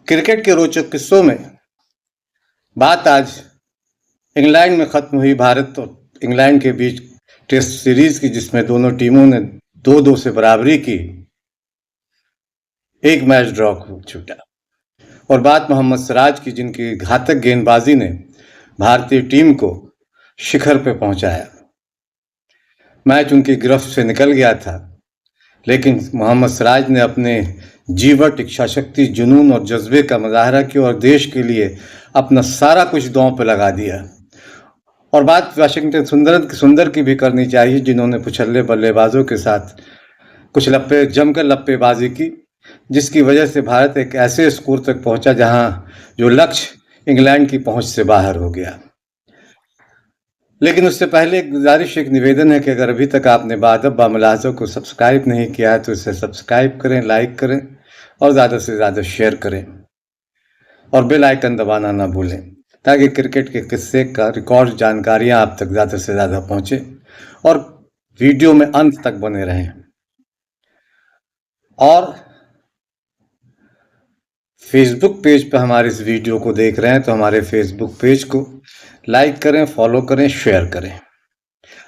Cricket के रोचक किस्सों में बात आज इंग्लैंड में खत्म हुई भारत और इंग्लैंड के बीच टेस्ट सीरीज की, जिसमें दोनों टीमों ने 2-2 से बराबरी की। एक मैच ड्रॉ छूटा और बात मोहम्मद सिराज की, जिनकी घातक गेंदबाजी ने भारतीय टीम को शिखर पर पहुंचाया। मैच उनकी गिरफ्त से निकल गया था, लेकिन मोहम्मद सिराज ने अपने जीवट, इच्छाशक्ति, जुनून और जज्बे का मुजाहरा किया और देश के लिए अपना सारा कुछ दांव पर लगा दिया। और बात वाशिंगटन सुंदर की भी करनी चाहिए, जिन्होंने पुछल्ले बल्लेबाजों के साथ कुछ जमकर लप्पेबाजी की, जिसकी वजह से भारत एक ऐसे स्कोर तक पहुंचा जहां जो लक्ष्य इंग्लैंड की पहुंच से बाहर हो गया। लेकिन उससे पहले एक गुजारिश, एक निवेदन है कि अगर अभी तक आपने बादब बामुलाज़ों को सब्सक्राइब नहीं किया है तो इसे सब्सक्राइब करें, लाइक करें और ज़्यादा से ज़्यादा शेयर करें और बेल आइकन दबाना ना भूलें, ताकि क्रिकेट के किस्से का रिकॉर्ड जानकारियां आप तक ज़्यादा से ज़्यादा पहुंचे और वीडियो में अंत तक बने रहें। और फेसबुक पेज पर हमारे इस वीडियो को देख रहे हैं तो हमारे फेसबुक पेज को लाइक करें, फॉलो करें, शेयर करें।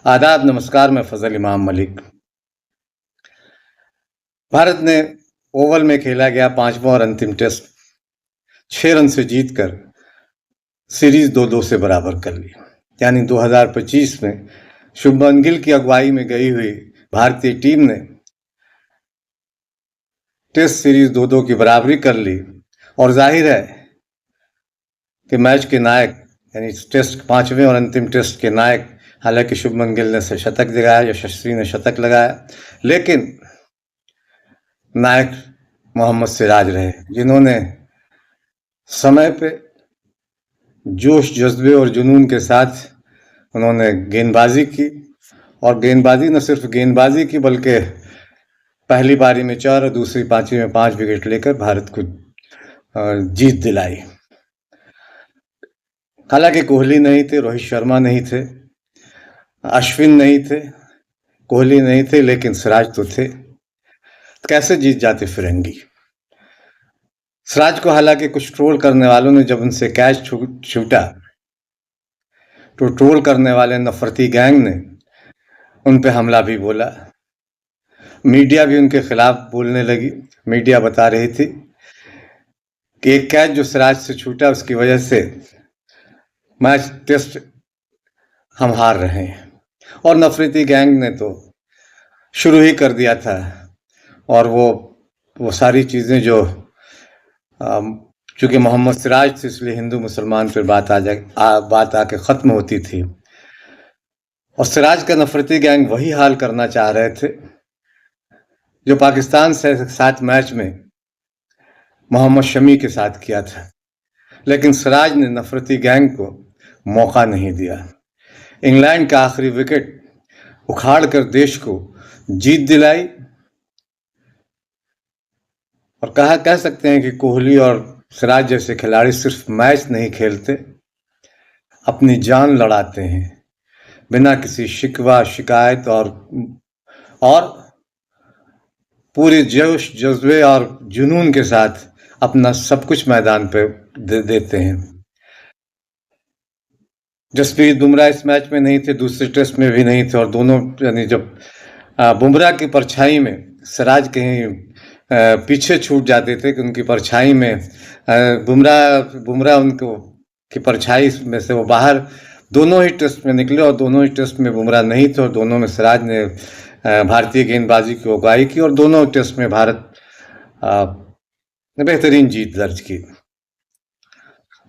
आदाब, नमस्कार, मैं फजल इमाम मलिक। भारत ने ओवल में खेला गया 5वां और अंतिम टेस्ट 6 रन से जीतकर सीरीज 2-2 से बराबर कर ली। यानी 2025 में शुभमन गिल की अगुवाई में गई हुई भारतीय टीम ने टेस्ट सीरीज 2-2 की बराबरी कर ली। और जाहिर है कि मैच के नायक, यानी टेस्ट 5वें और अंतिम टेस्ट के नायक, हालांकि शुभमन गिल ने शतक जगाया, यशस्वी ने शतक लगाया, लेकिन नायक मोहम्मद सिराज रहे, जिन्होंने समय पे जोश, जज्बे और जुनून के साथ उन्होंने गेंदबाजी की। और गेंदबाजी न सिर्फ गेंदबाजी की, बल्कि पहली पारी में 4 और दूसरी पारी में 5 विकेट लेकर भारत को जीत दिलाई। हालांकि कोहली नहीं थे, रोहित शर्मा नहीं थे, अश्विन नहीं थे, कोहली नहीं थे, लेकिन सिराज तो थे। कैसे जीत जाते फिरंगी। सिराज को हालांकि कुछ ट्रोल करने वालों ने जब उनसे कैच छूटा तो ट्रोल करने वाले नफरती गैंग ने उन पे हमला भी बोला। मीडिया भी उनके खिलाफ बोलने लगी। मीडिया बता रही थी कि एक कैच जो सिराज से छूटा, उसकी वजह से मैच टेस्ट हम हार रहे हैं। और नफरती गैंग ने तो शुरू ही कर दिया था। और वो सारी चीज़ें जो चूँकि मोहम्मद सिराज थे, इसलिए हिंदू मुसलमान पर बात आके ख़त्म होती थी। और सिराज का नफरती गैंग वही हाल करना चाह रहे थे जो पाकिस्तान से साथ मैच में मोहम्मद शमी के साथ किया था। लेकिन सिराज ने नफरती गैंग को मौका नहीं दिया। इंग्लैंड का आखिरी विकेट उखाड़कर देश को जीत दिलाई। और कह सकते हैं कि कोहली और सिराज जैसे खिलाड़ी सिर्फ मैच नहीं खेलते, अपनी जान लड़ाते हैं बिना किसी शिकवा शिकायत और पूरे जोश, जज्बे और जुनून के साथ अपना सब कुछ मैदान पे देते हैं। जसप्रीत बुमराह इस मैच में नहीं थे, दूसरे टेस्ट में भी नहीं थे। और दोनों, यानी जब बुमराह की परछाई में सिराज कहीं पीछे छूट जाते थे कि उनकी परछाई में बुमराह उनको की परछाई में से वो बाहर, दोनों ही टेस्ट में निकले और दोनों ही टेस्ट में बुमराह नहीं थे। और दोनों में सिराज ने भारतीय गेंदबाजी की अगुवाई की और दोनों टेस्ट में भारत ने बेहतरीन जीत दर्ज की।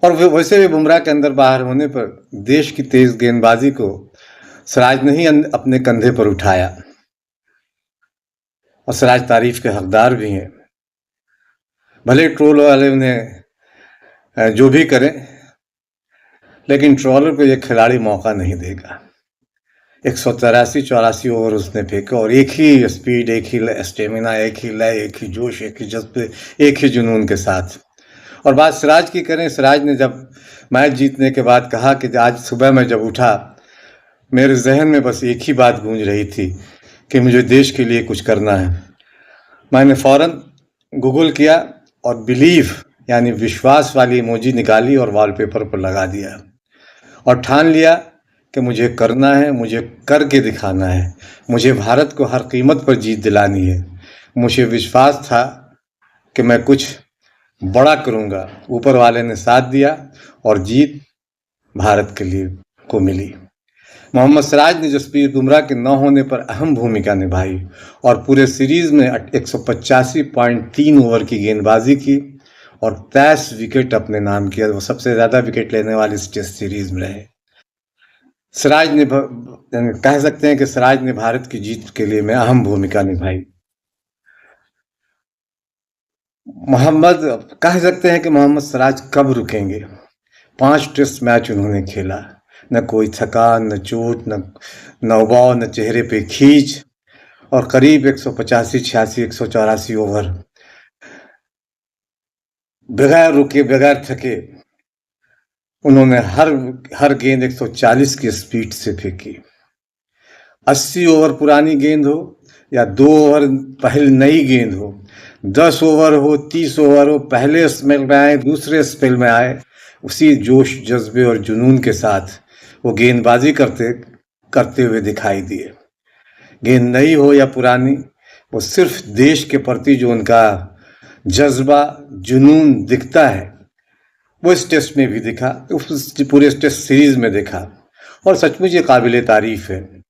और वैसे भी बुमराह के अंदर बाहर होने पर देश की तेज गेंदबाजी को सिराज ने ही अपने कंधे पर उठाया। और सिराज तारीफ के हकदार भी हैं। भले ट्रोल वाले उन्हें जो भी करें, लेकिन ट्रोलर को ये खिलाड़ी मौका नहीं देगा। 183-84 ओवर उसने फेंका और एक ही स्पीड, एक ही स्टेमिना, एक ही लय, एक ही जोश, एक ही जज्बे, एक ही जुनून के साथ। और बात सिराज की करें, सिराज ने जब मैच जीतने के बाद कहा कि आज सुबह मैं जब उठा, मेरे जहन में बस एक ही बात गूंज रही थी कि मुझे देश के लिए कुछ करना है। मैंने फ़ौरन गूगल किया और बिलीव यानी विश्वास वाली इमोजी निकाली और वॉलपेपर पर लगा दिया और ठान लिया कि मुझे करना है, मुझे करके दिखाना है, मुझे भारत को हर कीमत पर जीत दिलानी है। मुझे विश्वास था कि मैं कुछ बड़ा करूंगा। ऊपर वाले ने साथ दिया और जीत भारत के लिए को मिली। मोहम्मद सिराज ने जसप्रीत बुमराह के न होने पर अहम भूमिका निभाई और पूरे सीरीज में 185.3 ओवर की गेंदबाजी की और 23 विकेट अपने नाम किया। वो सबसे ज्यादा विकेट लेने वाली टेस्ट सीरीज में रहे। सिराज ने कह सकते हैं कि सिराज ने भारत की जीत के लिए में अहम भूमिका निभाई। कह सकते हैं कि मोहम्मद सिराज कब रुकेंगे। 5 टेस्ट मैच उन्होंने खेला, न कोई थकान, न चोट, न उबाव, न चेहरे पे खींच और करीब 185, 86, 184 ओवर बगैर रुके, बगैर थके उन्होंने हर गेंद 140 की स्पीड से फेंकी। 80 ओवर पुरानी गेंद हो या 2 ओवर पहले नई गेंद हो, 10 ओवर हो, 30 ओवर हो, पहले स्पेल में आए, दूसरे स्पेल में आए, उसी जोश, जज्बे और जुनून के साथ वो गेंदबाजी करते हुए दिखाई दिए। गेंद नई हो या पुरानी, वो सिर्फ देश के प्रति जो उनका जज्बा, जुनून दिखता है, वो इस टेस्ट में भी दिखा, उस पूरे टेस्ट सीरीज में दिखा और सचमुच ये काबिले तारीफ है।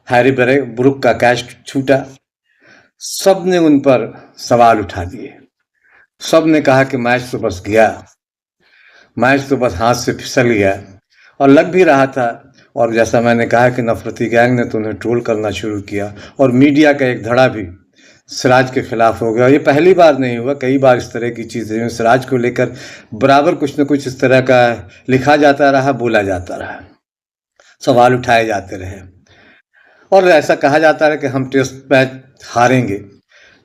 हैरी ब्रूक का कैच छूटा, सब ने उन पर सवाल उठा दिए। सब ने कहा कि मैच तो बस गया, मैच तो बस हाथ से फिसल गया और लग भी रहा था। और जैसा मैंने कहा कि नफरती गैंग ने तो उन्हें ट्रोल करना शुरू किया और मीडिया का एक धड़ा भी सिराज के खिलाफ हो गया। ये पहली बार नहीं हुआ, कई बार इस तरह की चीज़ें सिराज को लेकर बराबर कुछ न कुछ इस तरह का लिखा जाता रहा, बोला जाता रहा, सवाल उठाए जाते रहे और ऐसा कहा जाता रहा कि हम टेस्ट मैच हारेंगे।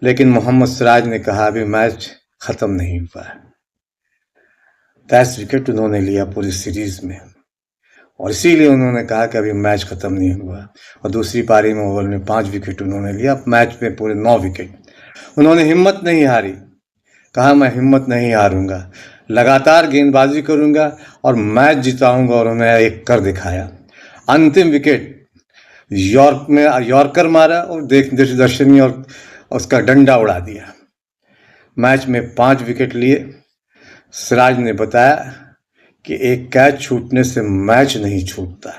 लेकिन मोहम्मद सिराज ने कहा अभी मैच खत्म नहीं हुआ है। 23 विकेट उन्होंने लिया पूरी सीरीज में और इसीलिए उन्होंने कहा कि अभी मैच खत्म नहीं हुआ और दूसरी पारी में ओवर में 5 विकेट उन्होंने लिया, मैच में पूरे 9 विकेट। उन्होंने हिम्मत नहीं हारी, कहा मैं हिम्मत नहीं हारूंगा, लगातार गेंदबाजी करूंगा और मैच जिताऊंगा और उन्हें एक कर दिखाया। अंतिम विकेट यॉर्कर मारा और दर्शनी और उसका डंडा उड़ा दिया। मैच में 5 विकेट लिए। सिराज ने बताया कि एक कैच छूटने से मैच नहीं छूटता,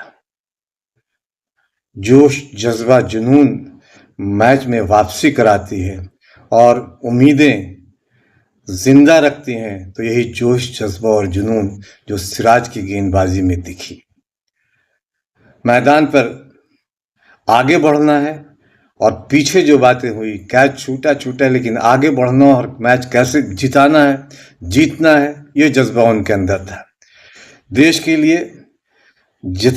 जोश, जज्बा, जुनून मैच में वापसी कराती है और उम्मीदें जिंदा रखती हैं। तो यही जोश, जज्बा और जुनून जो सिराज की गेंदबाजी में दिखी। मैदान पर आगे बढ़ना है और पीछे जो बातें हुई, कैच छूटा लेकिन आगे बढ़ना और मैच कैसे जिताना है, जीतना है, ये जज्बा उनके अंदर था। देश के लिए जिस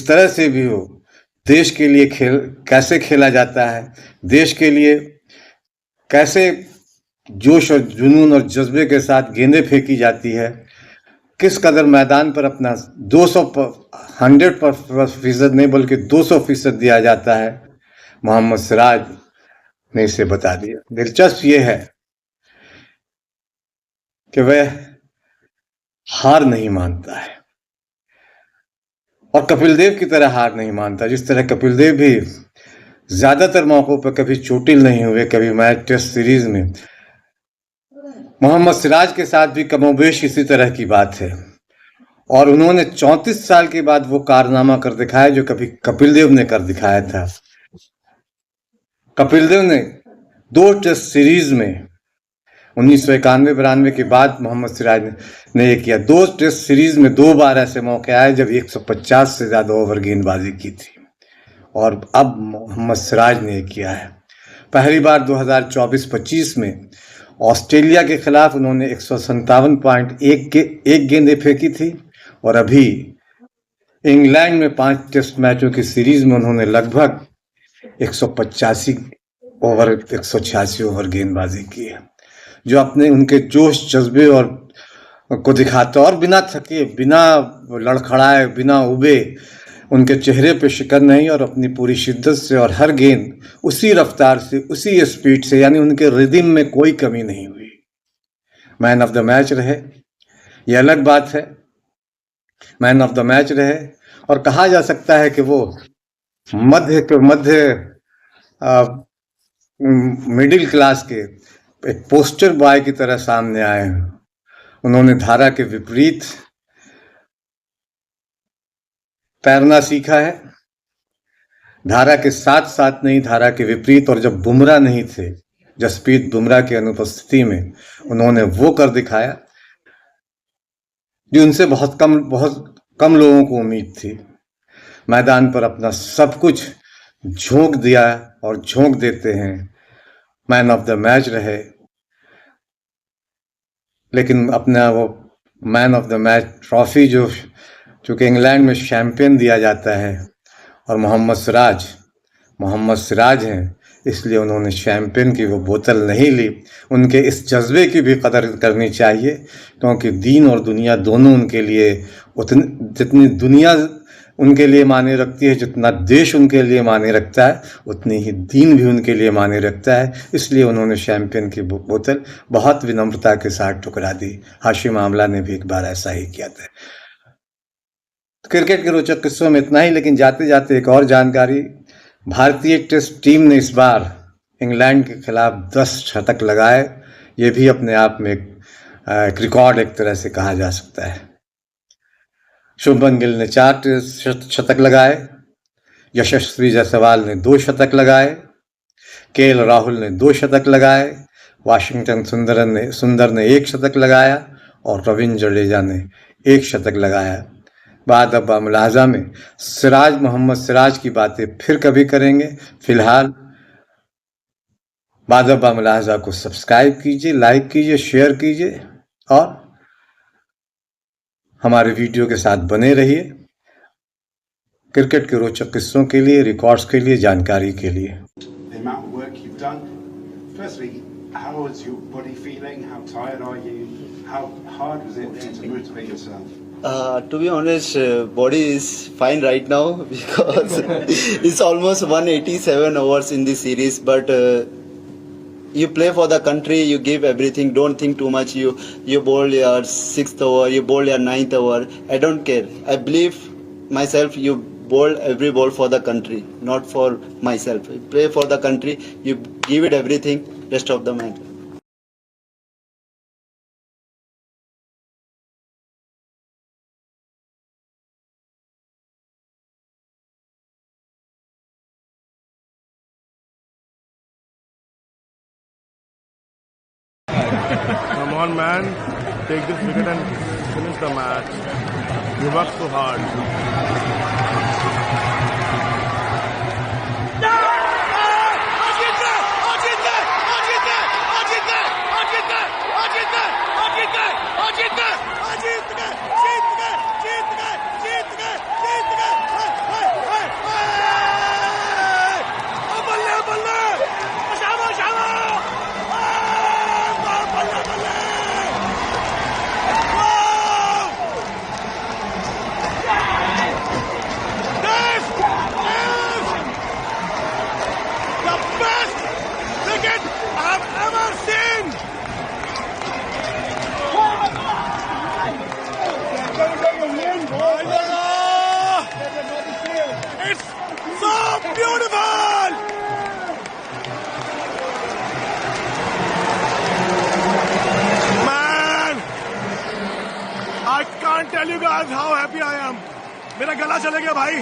तरह से भी हो, देश के लिए कैसे खेला जाता है, देश के लिए कैसे जोश और जुनून और जज्बे के साथ गेंदें फेंकी जाती है, किस कदर मैदान पर अपना 100% नहीं बल्कि 200% दिया जाता है, मोहम्मद सिराज ने इसे बता दिया। दिलचस्प ये है कि वह हार नहीं मानता है और कपिल देव की तरह हार नहीं मानता। जिस तरह कपिल देव भी ज्यादातर मौकों पर कभी चोटिल नहीं हुए, कभी मैच टेस्ट सीरीज में, मोहम्मद सिराज के साथ भी कमोबेश इसी तरह की बात है और उन्होंने 34 साल के बाद वो कारनामा कर दिखाया जो कभी कपिल देव ने कर दिखाया था। कपिल देव ने 2 टेस्ट सीरीज में 1991-92 के बाद मोहम्मद सिराज ने ये किया। 2 टेस्ट सीरीज में 2 बार ऐसे मौके आए जब 150 से ज्यादा ओवर गेंदबाजी की थी और अब मोहम्मद सिराज ने किया है। पहली बार 2024-25 में ऑस्ट्रेलिया के खिलाफ उन्होंने 157.1 गेंदें फेंकी थी और अभी इंग्लैंड में 5 टेस्ट मैचों की सीरीज में उन्होंने लगभग 185 ओवर 186 ओवर गेंदबाजी की है, जो अपने उनके जोश, जज्बे और को दिखाता और बिना थके, बिना लड़खड़ाए, बिना उबे उनके चेहरे पे शिकन नहीं और अपनी पूरी शिद्दत से और हर गेंद उसी रफ्तार से, उसी स्पीड से, यानी उनके रिदम में कोई कमी नहीं हुई। मैन ऑफ द मैच रहे, ये अलग बात है, मैन ऑफ द मैच रहे। और कहा जा सकता है कि वो मध्य मिडिल क्लास के एक पोस्टर बॉय की तरह सामने आए हैं। उन्होंने धारा के विपरीत तैरना सीखा है, धारा के साथ साथ नहीं, धारा के विपरीत। और जब बुमराह नहीं थे, जसप्रीत बुमराह की अनुपस्थिति में उन्होंने वो कर दिखाया जो उनसे बहुत कम लोगों को उम्मीद थी। मैदान पर अपना सब कुछ झोंक दिया और झोंक देते हैं। मैन ऑफ द मैच रहे, लेकिन अपना वो man of the match trophy जो चूँकि इंग्लैंड में चैंपियन दिया जाता है और मोहम्मद सिराज हैं, इसलिए उन्होंने चैंपियन की वो बोतल नहीं ली। उनके इस जज्बे की भी कदर करनी चाहिए, क्योंकि दीन और दुनिया दोनों उनके लिए जितनी दुनिया उनके लिए माने रखती है, जितना देश उनके लिए माने रखता है, उतनी ही दीन भी उनके लिए माने रखता है। इसलिए उन्होंने चैंपियन की बोतल बहुत विनम्रता के साथ ठुकरा दी। हाशिम आमला ने भी एक बार ऐसा ही किया था। क्रिकेट के रोचक किस्सों में इतना ही, लेकिन जाते जाते एक और जानकारी। भारतीय टेस्ट टीम ने इस बार इंग्लैंड के खिलाफ 10 शतक लगाए। ये भी अपने आप में एक रिकॉर्ड एक तरह से कहा जा सकता है। शुभमन गिल ने 4 शतक लगाए, यशस्वी जायसवाल ने 2 शतक लगाए, केएल राहुल ने 2 शतक लगाए, वाशिंगटन सुंदर ने 1 शतक लगाया और रविंद्र जडेजा ने 1 शतक लगाया। बाद अब मुलाहजा में मोहम्मद सिराज की बातें फिर कभी करेंगे। फिलहाल बाद अब मुलाहजा को सब्सक्राइब कीजिए, लाइक कीजिए, शेयर कीजिए और हमारे वीडियो के साथ बने रहिए। क्रिकेट के रोचक किस्सों के लिए, रिकॉर्ड्स के लिए, जानकारी के लिए। How was your body feeling? How tired are you? How hard was it to motivate yourself? To be honest, body is fine right now because it's almost 187 hours in this series. But you play for the country, you give everything. Don't think too much. You bowl your 6th over, you bowl your 9th over. I don't care. I believe myself. You bowl every ball for the country, not for myself. You play for the country. You give it everything. Rest of the match. Come on, man. Take this wicket and finish the match. You worked so hard. Tell you guys how happy I am. मेरा गला चले गया भाई।